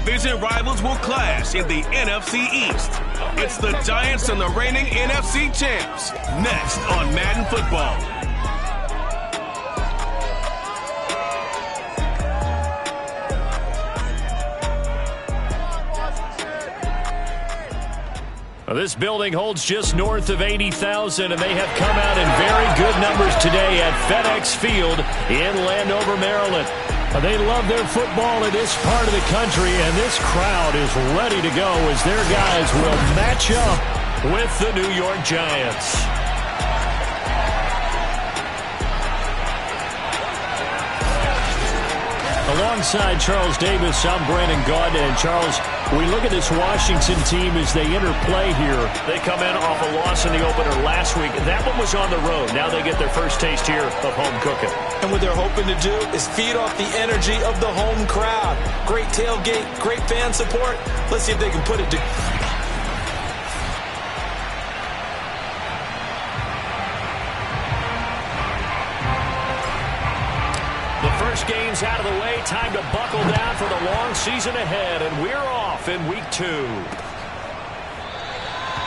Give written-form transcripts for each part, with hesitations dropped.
division rivals will clash in the NFC East. It's the Giants and the reigning NFC champs. Next on Madden Football. This building holds just north of 80,000, and they have come out in very good numbers today at FedEx Field in Landover, Maryland. They love their football in this part of the country, and this crowd is ready to go as their guys will match up with the New York Giants. Alongside Charles Davis, I'm Brandon Gaudin. And Charles, we look at this Washington team as they interplay here. They come in off a loss in the opener last week. That one was on the road. Now they get their first taste here of home cooking. And what they're hoping to do is feed off the energy of the home crowd. Great tailgate, great fan support. Let's see if they can put it to... First game's out of the way. Time to buckle down for the long season ahead, and we're off in week 2.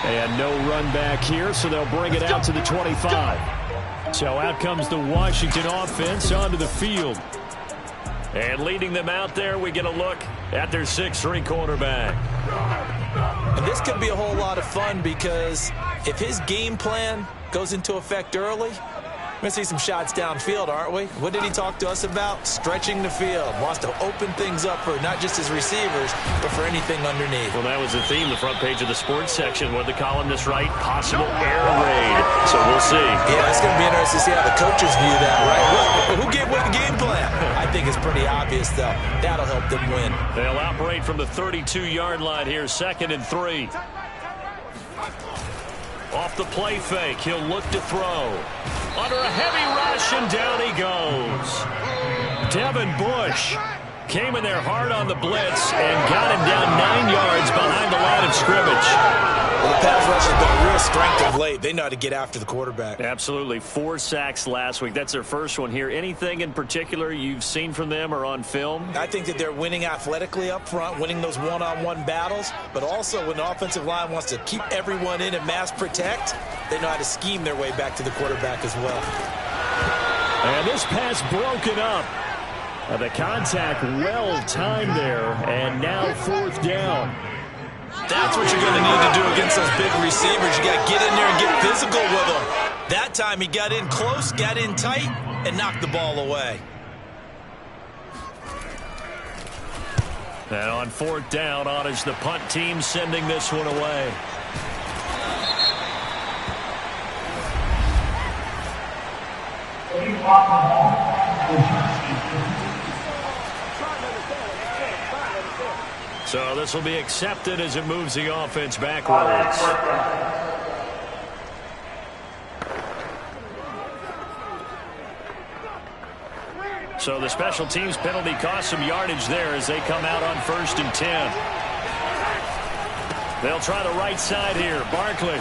And no run back here, so they'll bring it out to the 25. So out comes the Washington offense onto the field. And leading them out there, we get a look at their 6'3" quarterback. And this could be a whole lot of fun because if his game plan goes into effect early, we're going to see some shots downfield, aren't we? What did he talk to us about? Stretching the field. Wants to open things up for not just his receivers, but for anything underneath. Well, that was the theme, the front page of the sports section. What the columnists write? Possible air raid. So we'll see. Yeah, it's going to be interesting to see how the coaches view that, right? Who gave what game plan? I think it's pretty obvious, though. That'll help them win. They'll operate from the 32-yard line here, 2nd and 3. Off the play fake, he'll look to throw. Under a heavy rush, and down he goes. Devin Bush came in there hard on the blitz and got him down 9 yards behind the line of scrimmage. Well, the pass rush has been a real strength of late. They know how to get after the quarterback. Absolutely. 4 sacks last week. That's their first one here. Anything in particular you've seen from them or on film? I think that they're winning athletically up front, winning those one-on-one battles, but also when the offensive line wants to keep everyone in and mass protect, they know how to scheme their way back to the quarterback as well. And this pass broken up. The contact well timed there, and now 4th down. That's what you're going to need to do against those big receivers. You got to get in there and get physical with them. That time he got in close, got in tight, and knocked the ball away. And on 4th down, on is the punt team sending this one away. So this will be accepted as it moves the offense backwards. So the special teams penalty cost some yardage there as they come out on 1st and 10. They'll try the right side here. Barkley.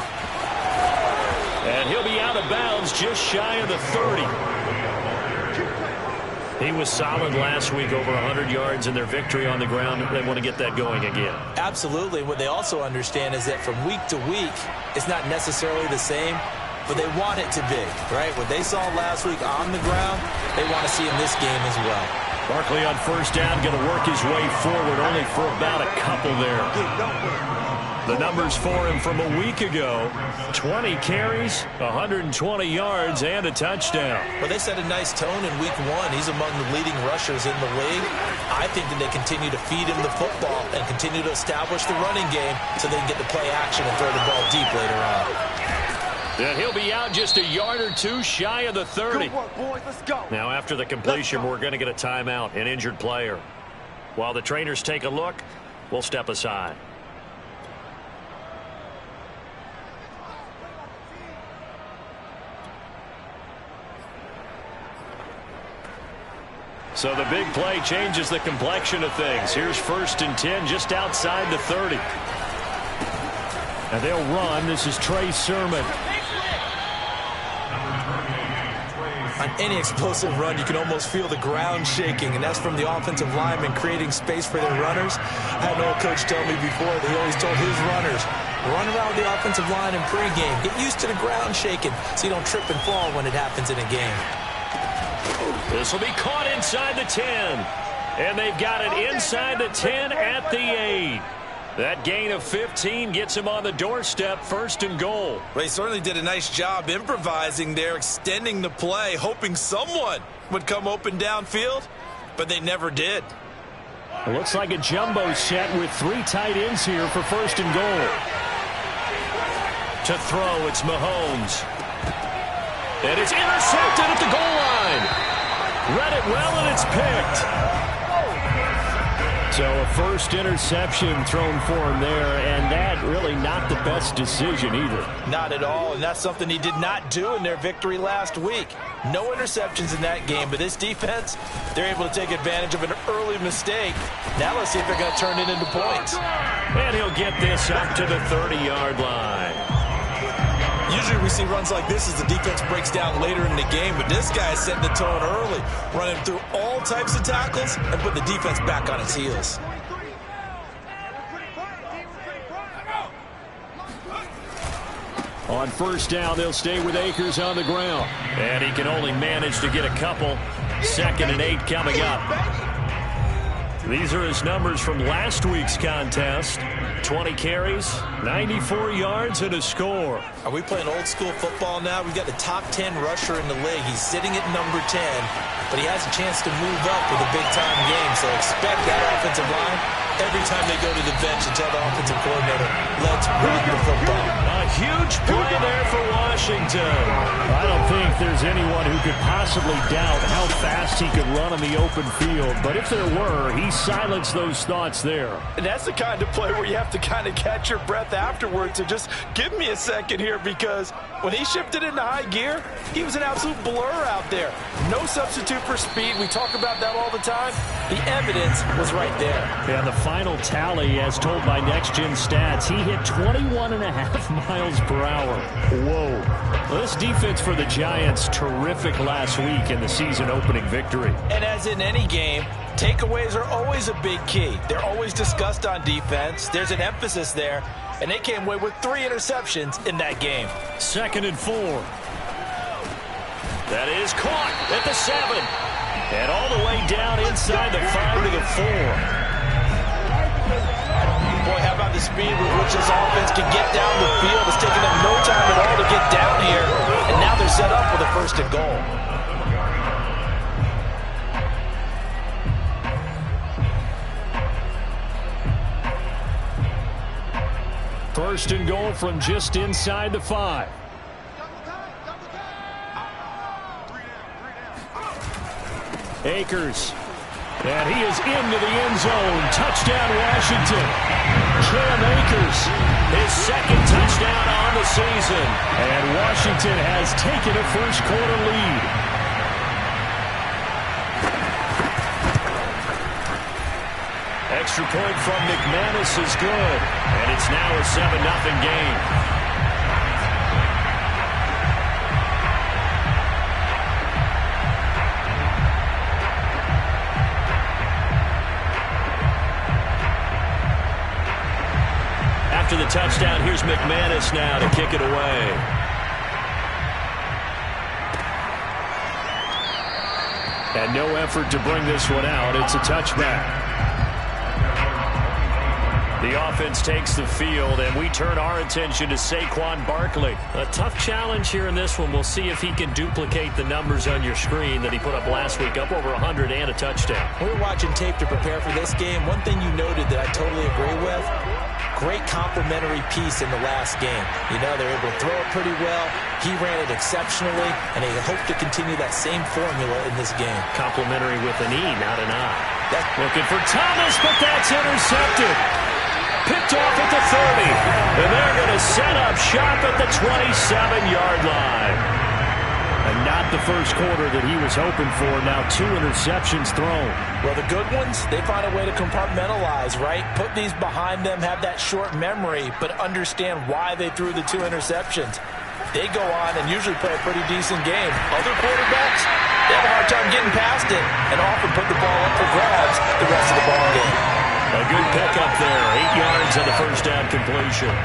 And he'll be out of bounds just shy of the 30. He was solid last week, over 100 yards in their victory on the ground. They want to get that going again. Absolutely. What they also understand is that from week to week, it's not necessarily the same, but they want it to be, right? What they saw last week on the ground, they want to see in this game as well. Barkley on 1st down, going to work his way forward, only for about a couple there. The numbers for him from a week ago: 20 carries, 120 yards, and a touchdown. Well, they set a nice tone in week 1. He's among the leading rushers in the league. I think that they continue to feed him the football and continue to establish the running game so they can get the play action and throw the ball deep later on. And he'll be out just a yard or 2 shy of the 30. Good work, boys. Let's go. Now, after the completion, we're going to get a timeout, an injured player. While the trainers take a look, we'll step aside. So the big play changes the complexion of things. Here's 1st and 10 just outside the 30. And they'll run. This is Trey Sermon. On any explosive run, you can almost feel the ground shaking, and that's from the offensive linemen creating space for their runners. I had an old coach tell me before that he always told his runners, run around the offensive line in pregame. Get used to the ground shaking so you don't trip and fall when it happens in a game. This will be caught inside the 10. And they've got it inside the 10 at the 8. That gain of 15 gets him on the doorstep, 1st and goal. Well, he certainly did a nice job improvising there, extending the play, hoping someone would come open downfield, but they never did. It looks like a jumbo set with 3 tight ends here for 1st and goal. To throw, it's Mahomes. And it's intercepted at the goal line. Read it well, and it's picked. So a first interception thrown for him there, and that really not the best decision either. Not at all, and that's something he did not do in their victory last week. No interceptions in that game, but this defense, they're able to take advantage of an early mistake. Now let's see if they're going to turn it into points. And he'll get this up to the 30-yard line. Usually we see runs like this as the defense breaks down later in the game, but this guy is setting the tone early, running through all types of tackles and put the defense back on its heels. On 1st down, they'll stay with Akers on the ground. And he can only manage to get a couple. 2nd and 8 coming up. These are his numbers from last week's contest. 20 carries, 94 yards, and a score. Are we playing old school football now? We've got the top 10 rusher in the league. He's sitting at number 10, but he has a chance to move up with a big-time game. So expect that offensive line every time they go to the bench and tell the offensive coordinator, let's run the football. A huge play there for Washington. I don't think there's anyone who could possibly doubt how fast he could run on the open field. But if there were, he silenced those thoughts there. And that's the kind of play where you have to kind of catch your breath afterwards and just give me a second here, because when he shifted into high gear, he was an absolute blur out there. No substitute for speed. We talk about that all the time. The evidence was right there. And the final tally, as told by Next Gen Stats, he hit 21.5 miles per hour. Whoa. Well, this defense for the Giants, terrific last week in the season-opening victory. And as in any game, takeaways are always a big key. They're always discussed on defense. There's an emphasis there, and they came away with 3 interceptions in that game. 2nd and 4. That is caught at the 7. And all the way down inside the 5 to the 4. Boy, how about the speed with which this offense can get down the field? It's taking them no time at all to get down here, and now they're set up with a 1st and goal. First and goal from just inside the 5. Akers. And he is into the end zone. Touchdown, Washington. Cam Akers, his 2nd touchdown on the season. And Washington has taken a first-quarter lead. Extra point from McManus is good. And it's now a 7-0 game. After the touchdown, here's McManus now to kick it away. And no effort to bring this one out. It's a touchback. The offense takes the field, and we turn our attention to Saquon Barkley. A tough challenge here in this one. We'll see if he can duplicate the numbers on your screen that he put up last week, up over 100 and a touchdown. We were watching tape to prepare for this game. One thing you noted that I totally agree with, great complementary piece in the last game. You know, they're able to throw it pretty well. He ran it exceptionally, and they hope to continue that same formula in this game. Complimentary with an E, not an I. Looking for Thomas, but that's intercepted. Picked off at the 30. And they're going to set up shop at the 27-yard line. And not the first quarter that he was hoping for. Now 2 interceptions thrown. Well, the good ones, they find a way to compartmentalize, right? Put these behind them, have that short memory, but understand why they threw the 2 interceptions. they go on and usually play a pretty decent game. Other quarterbacks, they have a hard time getting past it and often put the ball up for grabs the rest of the ball game. A good pickup there. 8 yards on the first down completion.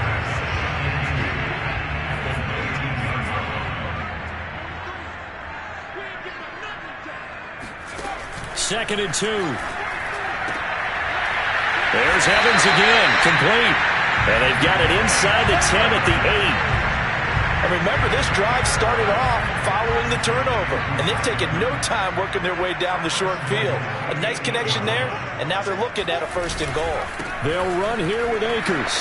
Second and 2. There's Evans again, complete. And they've got it inside the 10 at the 8. And remember, this drive started off following the turnover. And they've taken no time working their way down the short field. A nice connection there, and now they're looking at a first and goal. They'll run here with Akers.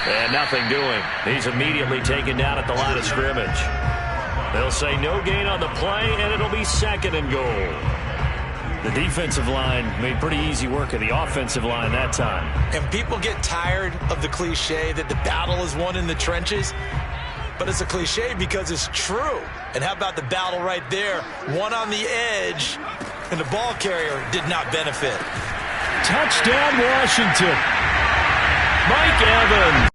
And nothing doing. He's immediately taken down at the line of scrimmage. They'll say no gain on the play, and it'll be second and goal. The defensive line made pretty easy work of the offensive line that time. And people get tired of the cliche that the battle is won in the trenches. But it's a cliche because it's true. And how about the battle right there? One on the edge, and the ball carrier did not benefit. Touchdown, Washington. Mike Evans.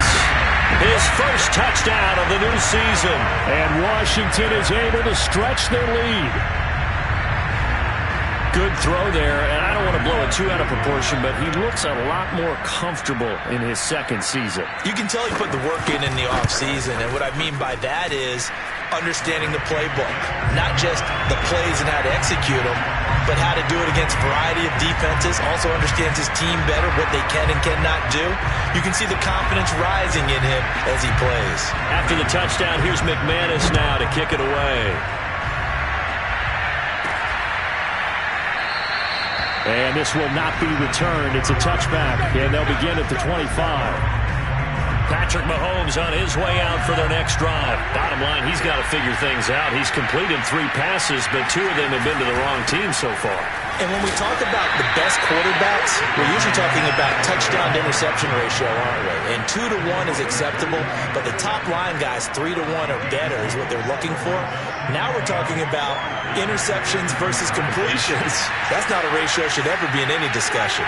His first touchdown of the new season. And Washington is able to stretch their lead. Good throw there, and I don't want to blow it too out of proportion, but he looks a lot more comfortable in his second season. You can tell he put the work in the offseason, and what I mean by that is understanding the playbook. Not just the plays and how to execute them, but how to do it against a variety of defenses. Also understands his team better, what they can and cannot do. You can see the confidence rising in him as he plays. After the touchdown, here's McManus now to kick it away. And this will not be returned. It's a touchback, and they'll begin at the 25. Patrick Mahomes on his way out for their next drive. Bottom line, he's got to figure things out. He's completed 3 passes, but 2 of them have been to the wrong team so far. And when we talk about the best quarterbacks, we're usually talking about touchdown-to-interception ratio, aren't we? And 2 to 1 is acceptable, but the top line guys, 3 to 1 or better is what they're looking for. Now we're talking about interceptions versus completions. That's not a ratio should ever be in any discussion.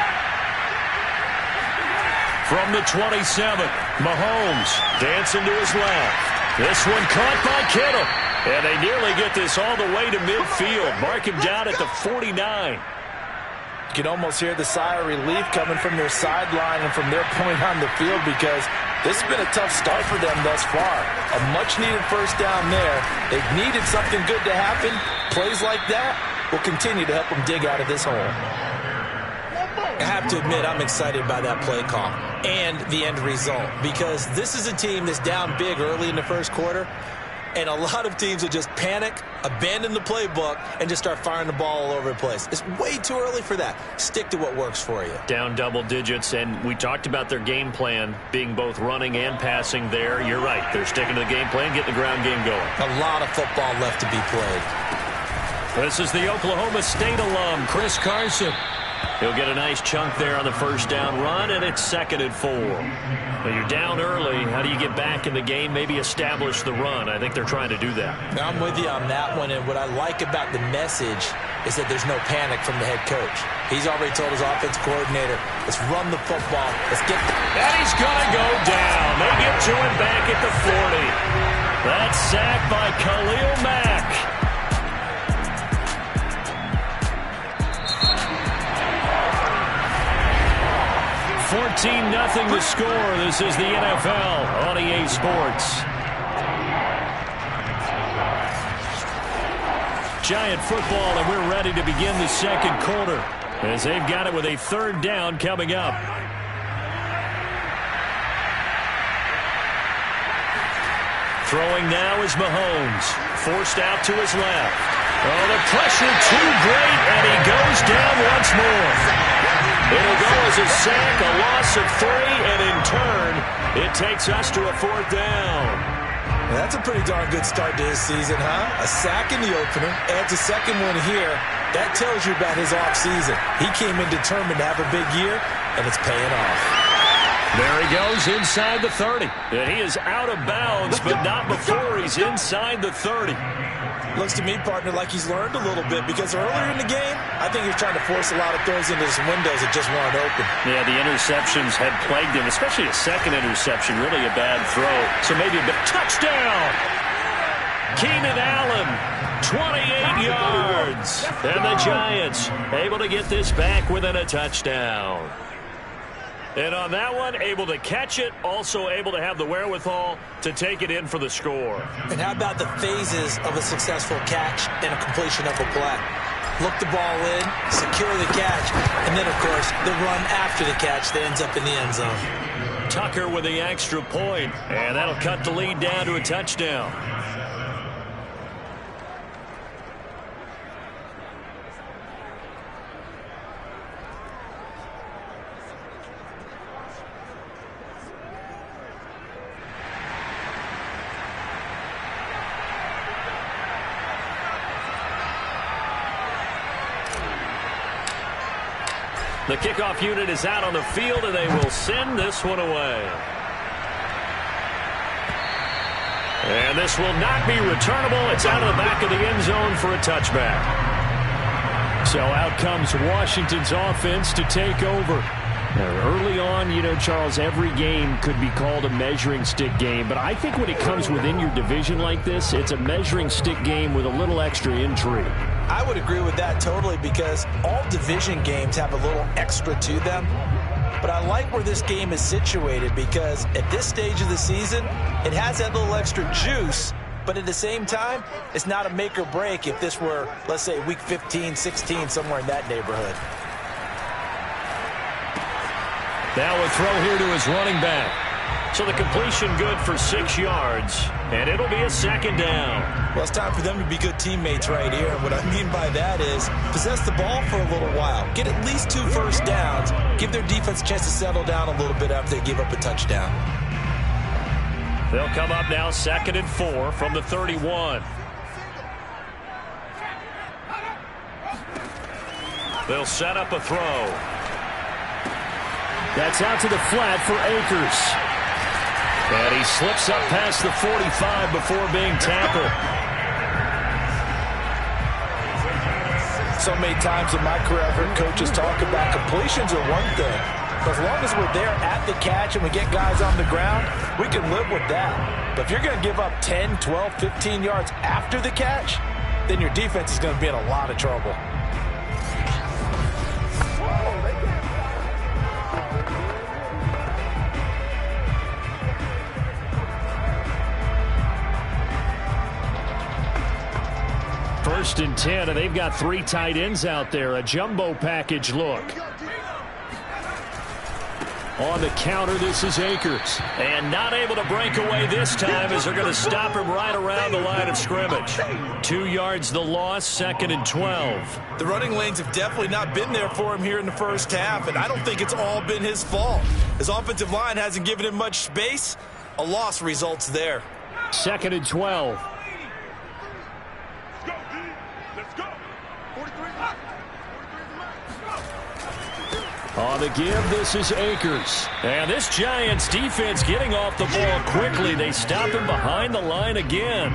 From the 27, Mahomes dancing to his left. This one caught by Kittle. And they nearly get this all the way to midfield. Mark him down at the 49. You can almost hear the sigh of relief coming from their sideline and from their point on the field because this has been a tough start for them thus far. A much-needed first down there. They've needed something good to happen. Plays like that will continue to help them dig out of this hole. I have to admit, I'm excited by that play call and the end result because this is a team that's down big early in the first quarter. And a lot of teams will just panic, abandon the playbook, and just start firing the ball all over the place. It's way too early for that. Stick to what works for you. Down double digits, and we talked about their game plan being both running and passing there. You're right. They're sticking to the game plan, getting the ground game going. A lot of football left to be played. This is the Oklahoma State alum, Chris Carson. He'll get a nice chunk there on the first down run, and it's second and 4. When you're down early, how do you get back in the game, maybe establish the run? I think they're trying to do that. Now, I'm with you on that one, and what I like about the message is that there's no panic from the head coach. He's already told his offense coordinator, let's run the football. Let's get... And he's going to go down. They get to him back at the 40. That's sacked by Khalil Mack. 14-0 the score. This is the NFL on EA Sports. Giant football, and we're ready to begin the second quarter as they've got it with a third down coming up. Throwing now is Mahomes. Forced out to his left. Oh, the pressure too great, and he goes down once more. It'll go as a sack, a loss of 3, and in turn, it takes us to a fourth down. That's a pretty darn good start to his season, huh? A sack in the opener, adds a second one here. That tells you about his offseason. He came in determined to have a big year, and it's paying off. There he goes inside the 30. And he is out of bounds, but not before he's inside the 30. Looks to me, partner, like he's learned a little bit because earlier in the game, I think he was trying to force a lot of throws into some windows that just weren't open. Yeah, the interceptions had plagued him, especially a second interception, really a bad throw. So maybe a bit. Touchdown! Keenan Allen, 28 yards. And the Giants able to get this back within a touchdown. And on that one, able to catch it, also able to have the wherewithal to take it in for the score. And how about the phases of a successful catch and a completion of a play? Look the ball in, secure the catch, and then, of course, the run after the catch that ends up in the end zone. Tucker with the extra point, and that'll cut the lead down to a touchdown. The kickoff unit is out on the field, and they will send this one away. And this will not be returnable. It's out of the back of the end zone for a touchback. So out comes Washington's offense to take over. Now, early on, you know, Charles, every game could be called a measuring stick game. But I think when it comes within your division like this, it's a measuring stick game with a little extra intrigue. I would agree with that totally because all division games have a little extra to them. But I like where this game is situated because at this stage of the season, it has that little extra juice. But at the same time, it's not a make or break if this were, let's say, week 15, 16, somewhere in that neighborhood. Now a throw here to his running back. So the completion good for 6 yards, and it'll be a second down. Well, it's time for them to be good teammates right here. And what I mean by that is possess the ball for a little while. Get at least 2 first downs. Give their defense a chance to settle down a little bit after they give up a touchdown. They'll come up now 2nd and 4 from the 31. They'll set up a throw. That's out to the flat for Akers. And he slips up past the 45 before being tackled. So many times in my career, I've heard coaches talk about completions are one thing. But as long as we're there at the catch and we get guys on the ground, we can live with that. But if you're going to give up 10, 12, 15 yards after the catch, then your defense is going to be in a lot of trouble. First and 10, and they've got 3 tight ends out there. A jumbo package look. On the counter, this is Akers. And not able to break away this time as they're going to stop him right around the line of scrimmage. 2 yards the loss, 2nd and 12. The running lanes have definitely not been there for him here in the first half, and I don't think it's all been his fault. His offensive line hasn't given him much space. A loss results there. 2nd and 12. On the give, this is Akers. And this Giants defense getting off the ball quickly. They stop him behind the line again.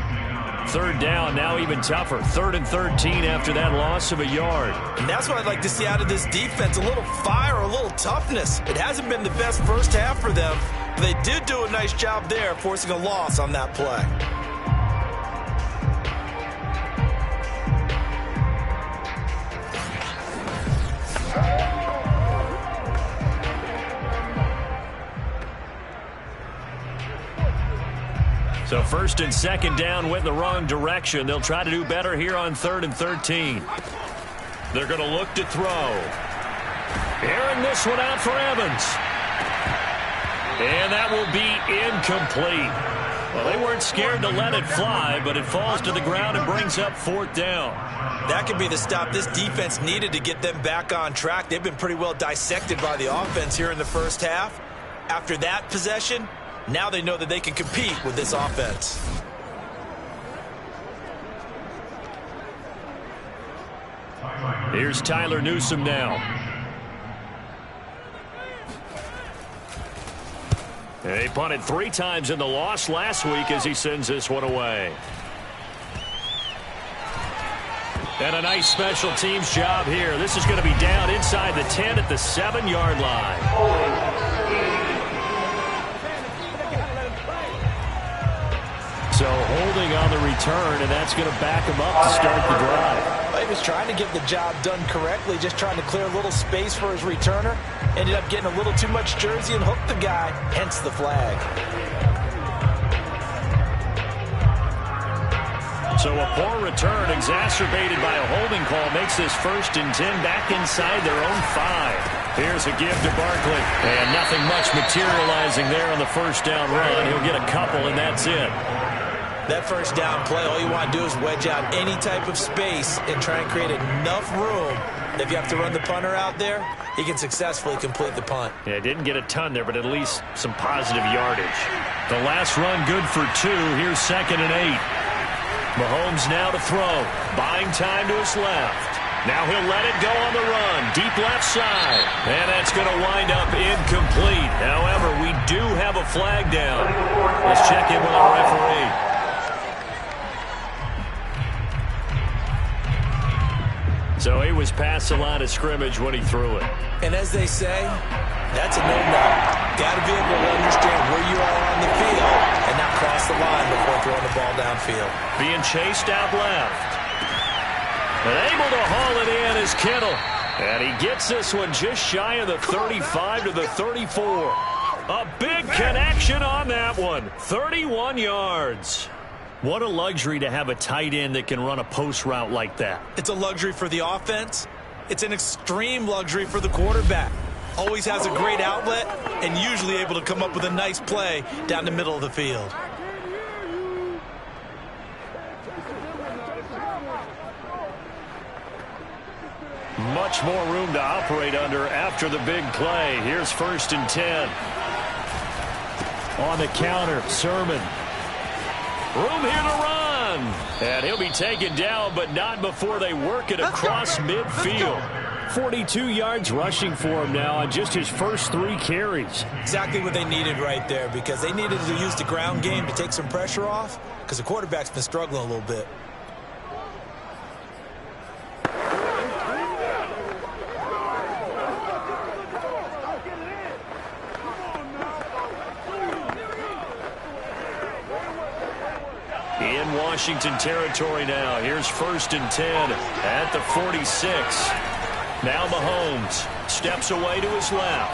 3rd down, now even tougher. 3rd and 13 after that loss of a yard. And that's what I'd like to see out of this defense. A little fire, a little toughness. It hasn't been the best first half for them. But they did do a nice job there, forcing a loss on that play. So 1st and 2nd down went in the wrong direction. They'll try to do better here on 3rd and 13. They're going to look to throw. Airing this one out for Evans. And that will be incomplete. Well, they weren't scared to let it fly, but it falls to the ground and brings up 4th down. That could be the stop this defense needed to get them back on track. They've been pretty well dissected by the offense here in the first half. After that possession, now they know that they can compete with this offense. Here's Tyler Newsome now. They punted 3 times in the loss last week as he sends this one away. And a nice special teams job here. This is going to be down inside the 10 at the 7-yard line. So holding on the return, and that's going to back him up to start the drive. He was trying to get the job done correctly, just trying to clear a little space for his returner. Ended up getting a little too much jersey and hooked the guy, hence the flag. So a poor return exacerbated by a holding call makes this 1st and 10 back inside their own 5. Here's a give to Barkley. And nothing much materializing there on the first down run. He'll get a couple, and that's it. That first down play, all you want to do is wedge out any type of space and try and create enough room. If you have to run the punter out there, he can successfully complete the punt. Yeah, didn't get a ton there, but at least some positive yardage. The last run good for 2. Here's 2nd and 8. Mahomes now to throw. Buying time to his left. Now he'll let it go on the run. Deep left side. And that's going to wind up incomplete. However, we do have a flag down. Let's check in with our referee. So he was past the line of scrimmage when he threw it. And as they say, that's a no-no. Got to be able to understand where you are on the field and not cross the line before throwing the ball downfield. Being chased out left. And able to haul it in is Kittle. And he gets this one just shy of the 35 to the 34. A big connection on that one. 31 yards. What a luxury to have a tight end that can run a post route like that. It's a luxury for the offense. It's an extreme luxury for the quarterback. Always has a great outlet and usually able to come up with a nice play down the middle of the field. Much more room to operate under after the big play. Here's 1st and 10. On the counter, Sermon. Room here to run. And he'll be taken down, but not before they work it across midfield. 42 yards rushing for him now on just his first 3 carries. Exactly what they needed right there, because they needed to use the ground game to take some pressure off, because the quarterback's been struggling a little bit. In Washington territory now. Here's 1st and 10 at the 46. Now Mahomes steps away to his left.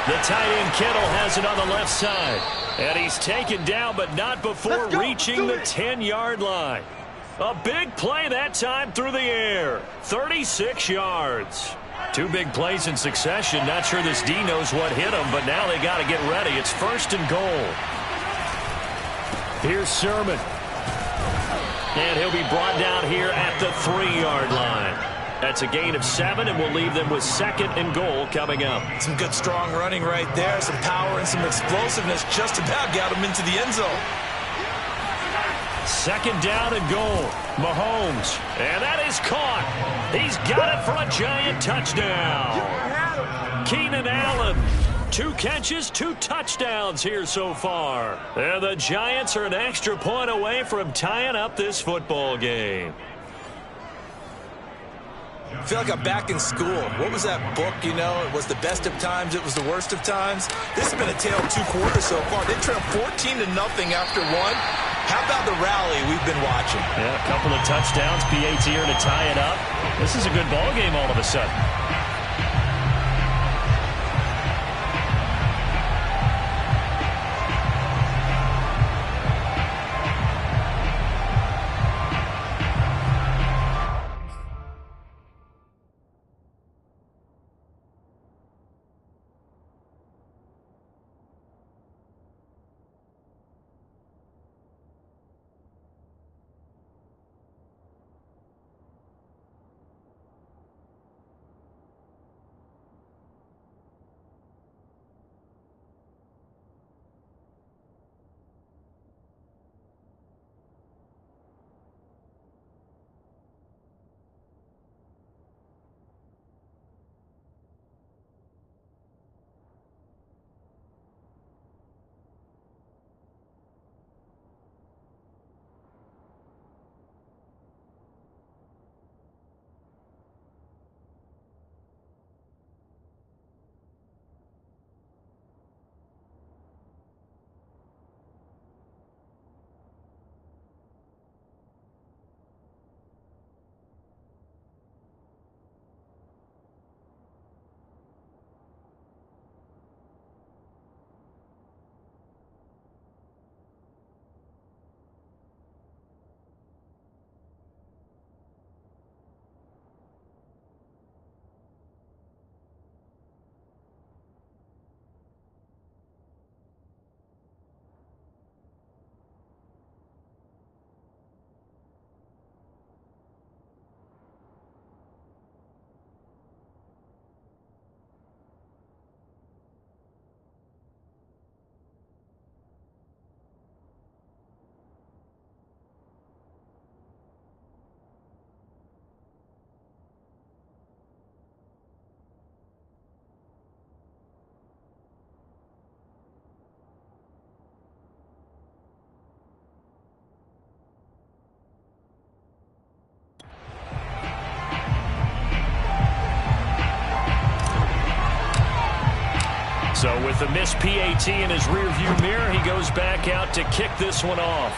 The tight end Kittle has it on the left side. And he's taken down, but not before reaching the 10-yard line. A big play that time through the air. 36 yards. 2 big plays in succession. Not sure this D knows what hit him, but now they got to get ready. It's 1st and goal. Here's Sermon. And he'll be brought down here at the 3-yard line. That's a gain of 7, and we'll leave them with 2nd and goal coming up. Some good strong running right there. Some power and some explosiveness just about got him into the end zone. 2nd down and goal. Mahomes. And that is caught. He's got it for a giant touchdown. Keenan Allen. 2 catches, 2 touchdowns here so far. And the Giants are an extra point away from tying up this football game. I feel like I'm back in school. What was that book, you know? It was the best of times. It was the worst of times. This has been a tale of 2 quarters so far. They trailed 14-0 after 1. How about the rally we've been watching? Yeah, a couple of touchdowns. PAT here to tie it up. This is a good ball game all of a sudden. So with the missed PAT in his rearview mirror, he goes back out to kick this one off.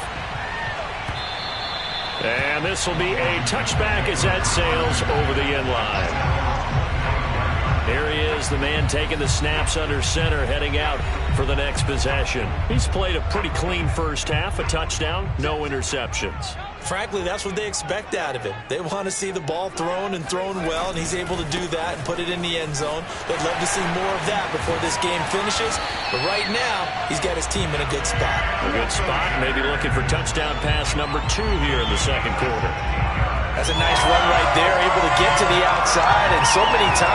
And this will be a touchback as that sails over the end line. Here he is, the man taking the snaps under center, heading out for the next possession. He's played a pretty clean first half, a touchdown, no interceptions. Frankly, that's what they expect out of him. They want to see the ball thrown and thrown well, and he's able to do that and put it in the end zone. They'd love to see more of that before this game finishes. But right now, he's got his team in a good spot. A good spot, maybe looking for touchdown pass number 2 here in the second quarter. That's a nice run right there, able to get to the outside, and so many times